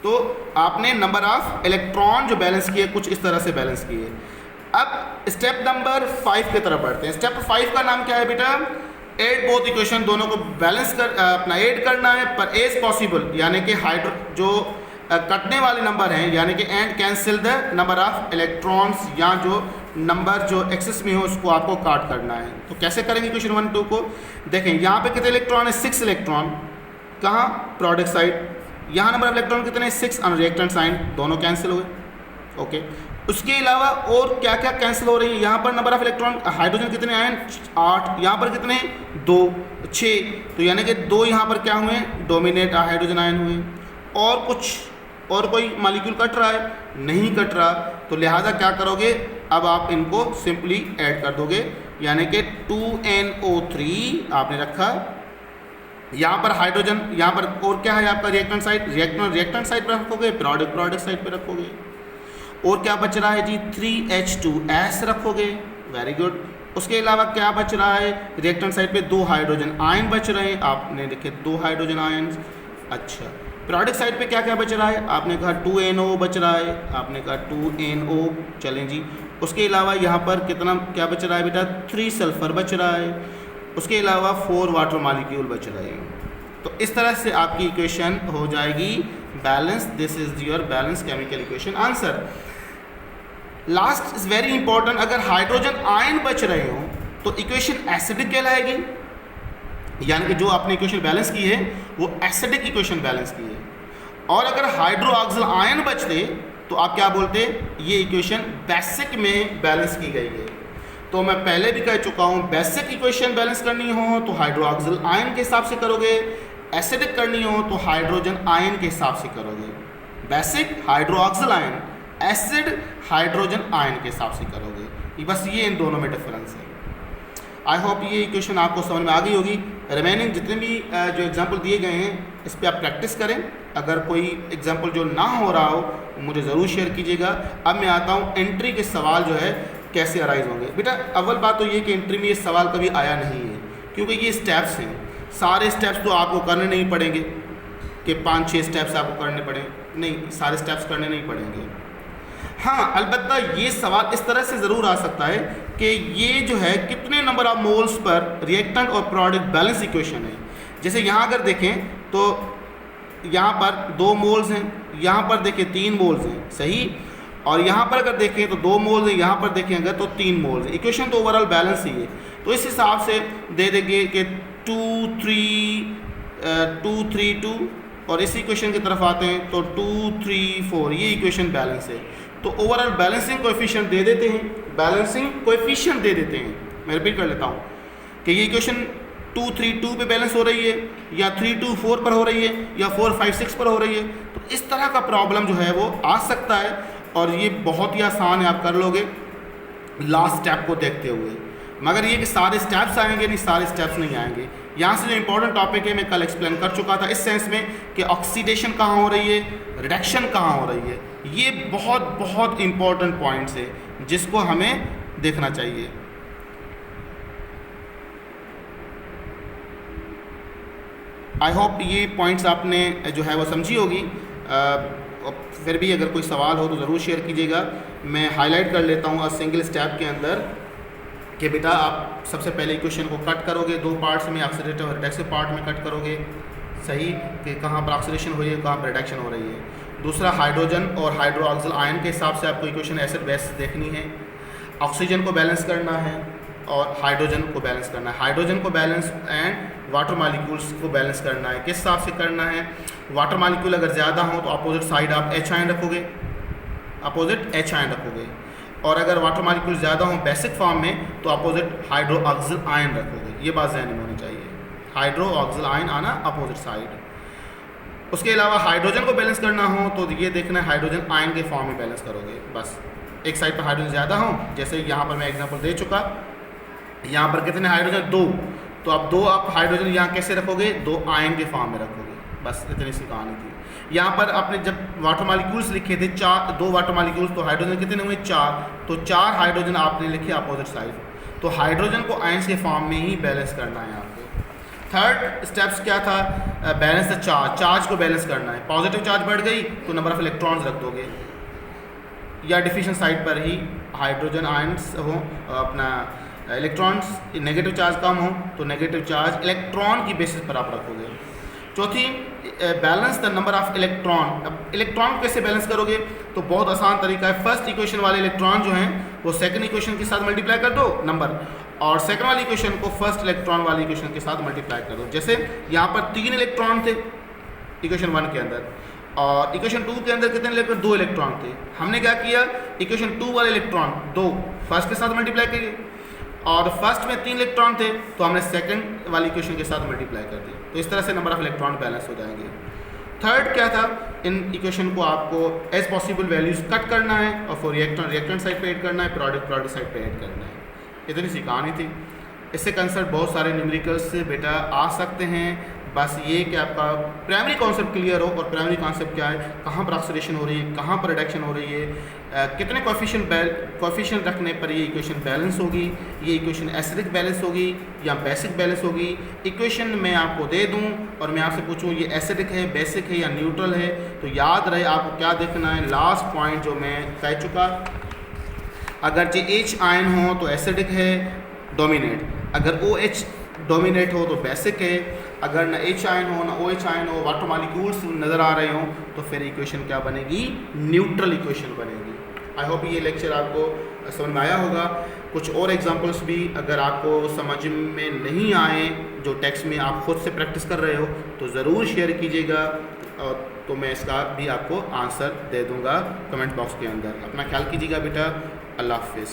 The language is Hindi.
तो आपने नंबर ऑफ इलेक्ट्रॉन जो बैलेंस किए कुछ इस तरह से बैलेंस किए। अब स्टेप नंबर 5 की तरफ बढ़ते हैं। स्टेप 5 का नाम क्या है बेटा? एड बोथ इक्वेशन, दोनों को बैलेंस कर अपना ऐड करना है पर एज पॉसिबल, यानी कि हाइड्रो जो कटने वाले नंबर हैं, यानी कि and cancel the number of electrons, या जो नंबर जो एक्सेस में हो उसको आपको काट करना है। तो कैसे करेंगे इक्वेशन 1 2 को? देखें यहाँ पे कितने इलेक्ट्रॉन है? 6 इलेक्ट्रॉन। कहाँ? Product side. यहाँ नंबर ऑफ इलेक्ट्रॉन कितने? 6 और रिएक्टेंट साइन दोनों कैंसिल हुए। ओके, उसके अलावा और क्या क्या कैंसिल हो रही है? यहाँ पर नंबर ऑफ इलेक्ट्रॉन हाइड्रोजन कितने आए? 8। यहाँ पर कितने? 2 6। तो यानी कि 2 यहाँ पर क्या हुए? डोमिनेट हाइड्रोजन आयन हुए। और कुछ और कोई मॉलिक्यूल कट रहा है? नहीं कट रहा। तो लिहाजा क्या करोगे? अब आप इनको सिंपली ऐड कर दोगे, यानी कि 2NO3 आपने रखा। यहाँ पर हाइड्रोजन, यहाँ पर और क्या है आपका? Reactant side. रिएक्टेंट साइड पर रखोगे, प्रोडक्ट साइड पर रखोगे। और क्या बच रहा है जी? 3H2S रखोगे। Very good. उसके अलावा क्या बच रहा है? रिएक्टेंट साइड पे 2 हाइड्रोजन आयन बच रहे हैं, आपने लिखे 2 हाइड्रोजन आयन। अच्छा, प्रोडक्ट साइड पे क्या क्या बच रहा है? आपने कहा 2NO बच रहा है, आपने कहा 2NO। चलें जी। उसके अलावा यहाँ पर कितना क्या बच रहा है बेटा? 3 सल्फर बच रहा है। उसके अलावा 4 वाटर मॉलिक्यूल बच रहे हैं। तो इस तरह से आपकी इक्वेशन हो जाएगी balance. This is your balance chemical equation. Answer last is very important. अगर हाइड्रोजन आयन बच रहे हो तो इक्वेशन एसिडिक कहलाएगी, यानी कि जो आपने इक्वेशन बैलेंस की है वो एसिडिक इक्वेशन बैलेंस की है। और अगर हाइड्रो ऑक्सिल आयन बचते तो आप क्या बोलते? ये इक्वेशन बेसिक में बैलेंस की गई है। तो मैं पहले भी कह चुका हूँ, बेसिक इक्वेशन बैलेंस करनी हो तो हाइड्रो ऑक्सिल आयन के हिसाब से करोगे, एसिडिक करनी हो तो हाइड्रोजन आयन के हिसाब से करोगे। Basic hydroxyl ion, acid hydrogen ion के हिसाब से करोगे। बस ये इन दोनों में डिफरेंस है। आई होप ये इक्वेशन आपको समझ में आ गई होगी। रिमेनिंग जितने भी जो एग्जाम्पल दिए गए हैं इस पर आप प्रैक्टिस करें। अगर कोई एग्जाम्पल जो ना हो रहा हो मुझे ज़रूर शेयर कीजिएगा। अब मैं आता हूँ एंट्री के सवाल जो है कैसे अराइज होंगे। बेटा अव्वल बात तो ये कि एंट्री में ये सवाल कभी आया नहीं है, क्योंकि ये स्टेप्स हैं। सारे स्टेप्स तो आपको करने नहीं पड़ेंगे कि 5-6 स्टेप्स आपको करने पड़े, नहीं, सारे स्टेप्स करने नहीं पड़ेंगे। हाँ, अलबत्ता ये सवाल इस तरह से ज़रूर आ सकता है कि ये जो है कितने number of moles per reactant और प्रोडक्ट बैलेंस इक्वेशन है। जैसे यहाँ अगर देखें तो यहाँ पर 2 मोल्स हैं, यहाँ पर देखें 3 मोल्स हैं, सही। और यहाँ पर अगर देखें तो 2 मोल्स हैं, यहाँ पर देखें अगर तो 3 मोल्स हैं। इक्वेशन तो ओवरऑल बैलेंस ही है। तो इस हिसाब से दे देंगे कि 2 3 2 और इस इक्वेशन की तरफ आते हैं तो 2 3 4, ये इक्वेशन बैलेंस है। तो ओवरऑल बैलेंसिंग कोएफिशिएंट दे देते हैं, बैलेंसिंग कोएफिशिएंट दे देते हैं। मैं रिपीट कर लेता हूँ कि ये इक्वेशन 2 3 2 पे बैलेंस हो रही है, या 3 2 4 पर हो रही है, या 4 5 6 पर हो रही है। तो इस तरह का प्रॉब्लम जो है वो आ सकता है, और ये बहुत ही आसान है, आप कर लोगे लास्ट स्टेप को देखते हुए। मगर ये कि सारे स्टेप्स आएंगे नहीं, सारे स्टेप्स नहीं आएंगे। यहाँ से जो इंपॉर्टेंट टॉपिक है मैं कल एक्सप्लेन कर चुका था, इस सेंस में कि ऑक्सीडेशन कहाँ हो रही है, रिडक्शन कहाँ हो रही है। ये बहुत बहुत इंपॉर्टेंट पॉइंट्स है जिसको हमें देखना चाहिए। आई होप ये पॉइंट्स आपने जो है वो समझी होगी। फिर भी अगर कोई सवाल हो तो ज़रूर शेयर कीजिएगा। मैं हाईलाइट कर लेता हूँ सिंगल स्टेप के अंदर कि बेटा आप सबसे पहले इक्वेशन को कट करोगे 2 पार्ट्स में, ऑक्सीडेटिव और रिडक्टिव पार्ट में कट करोगे, सही, कि कहाँ पर ऑक्सीडेशन हो रही है, कहाँ पर रिडक्शन हो रही है। दूसरा, हाइड्रोजन और हाइड्रो ऑक्सिल आयन के हिसाब से आपको इक्वेशन एसिड बेस देखनी है। ऑक्सीजन को बैलेंस करना है और हाइड्रोजन को बैलेंस करना है। हाइड्रोजन को बैलेंस एंड वाटर मॉलिक्यूल्स को बैलेंस करना है। किस हिसाब से करना है? वाटर मॉलिक्यूल अगर ज़्यादा हो तो अपोजिट साइड आप H आयन रखोगे, अपोजिट H आयन रखोगे। और अगर वाटर मॉलिक्यूल ज़्यादा हो बेसिक फॉर्म में तो अपोजिट हाइड्रो ऑक्सिल आयन रखोगे। ये बात ज़हन में होनी चाहिए, हाइड्रो ऑक्सिल आयन आना अपोजिट साइड। उसके अलावा हाइड्रोजन को बैलेंस करना हो तो ये देखना है हाइड्रोजन आयन के फॉर्म में बैलेंस करोगे। बस एक साइड पर हाइड्रोजन ज़्यादा हो, जैसे यहाँ पर मैं एग्जांपल दे चुका, यहाँ पर कितने हाइड्रोजन? 2, तो अब 2 आप हाइड्रोजन यहाँ कैसे रखोगे? 2 आयन के फॉर्म में रखोगे। बस इतनी सी कहानी थी। यहाँ पर आपने जब वाटर मॉलिक्यूल्स लिखे थे 2 वाटर मॉलिक्यूल्स, तो हाइड्रोजन कितने हुए? 4, तो 4 हाइड्रोजन आपने लिखे अपोजिट साइड। तो हाइड्रोजन को आयंस के फॉर्म में ही बैलेंस करना है आपको। थर्ड स्टेप्स क्या था, बैलेंस द चार्ज को बैलेंस करना है। पॉजिटिव चार्ज बढ़ गई तो नंबर ऑफ इलेक्ट्रॉन्स रख दोगे, या डिफिशन साइड पर ही हाइड्रोजन आयंस हो, अपना इलेक्ट्रॉन्स नेगेटिव चार्ज कम हो तो नेगेटिव चार्ज इलेक्ट्रॉन की बेसिस पर आप रखोगे। चौथी, balance the number of electron. अब इलेक्ट्रॉन को कैसे बैलेंस करोगे, तो बहुत आसान तरीका है। फर्स्ट इक्वेशन वाले इलेक्ट्रॉन जो हैं वो सेकंड इक्वेशन के साथ मल्टीप्लाई कर दो नंबर, और सेकंड वाली इक्वेशन को फर्स्ट इलेक्ट्रॉन वाली इक्वेशन के साथ मल्टीप्लाई कर दो। जैसे यहाँ पर 3 इलेक्ट्रॉन थे इक्वेशन 1 के अंदर, और इक्वेशन 2 के अंदर कितने इलेक्ट्रॉन, 2 इलेक्ट्रॉन थे। हमने क्या किया, इक्वेशन 2 वाले इलेक्ट्रॉन 2 फर्स्ट के साथ मल्टीप्लाई किए, और फर्स्ट में 3 इलेक्ट्रॉन थे तो हमने सेकंड वाली इक्वेशन के साथ मल्टीप्लाई कर दिया। तो इस तरह से नंबर ऑफ इलेक्ट्रॉन बैलेंस हो जाएंगे। थर्ड क्या था, इन इक्वेशन को आपको एज पॉसिबल वैल्यूज कट करना है, और फॉर रिएक्टेंट साइड पे ऐड करना है, प्रोडक्ट साइड पे ऐड करना है। इतनी सी कहानी थी। इससे कंसर्न बहुत सारे न्यूमेरिकल्स बेटा आ सकते हैं। बस ये कि आपका प्राइमरी कॉन्सेप्ट क्लियर हो, और प्राइमरी कॉन्सेप्ट क्या है, कहाँ पर ऑक्सीडेशन हो रही है, कहाँ पर रिडक्शन हो रही है, कितने कोएफिशिएंट रखने पर ये इक्वेशन बैलेंस होगी, ये इक्वेशन एसिडिक बैलेंस होगी या बेसिक बैलेंस होगी। इक्वेशन मैं आपको दे दूं और मैं आपसे पूछूं ये एसिडिक है, बेसिक है या न्यूट्रल है, तो याद रहे आपको क्या देखना है। लास्ट पॉइंट जो मैं कह चुका, अगर जो H आयन हो तो एसिडिक है डोमिनेट, अगर OH डोमिनेट हो तो बेसिक है, अगर ना H आयन हो ना OH आयन हो, वाटर मॉलिक्यूल्स नज़र आ रहे हो तो फिर इक्वेशन क्या बनेगी, न्यूट्रल इक्वेशन बनेगी। आई होप ये लेक्चर आपको समझ में आया होगा। कुछ और एग्जांपल्स भी अगर आपको समझ में नहीं आए, जो टेक्स्ट में आप खुद से प्रैक्टिस कर रहे हो, तो ज़रूर शेयर कीजिएगा, तो मैं इसका भी आपको आंसर दे दूँगा कमेंट बॉक्स के अंदर। अपना ख्याल कीजिएगा बेटा, अल्लाह हाफिज़।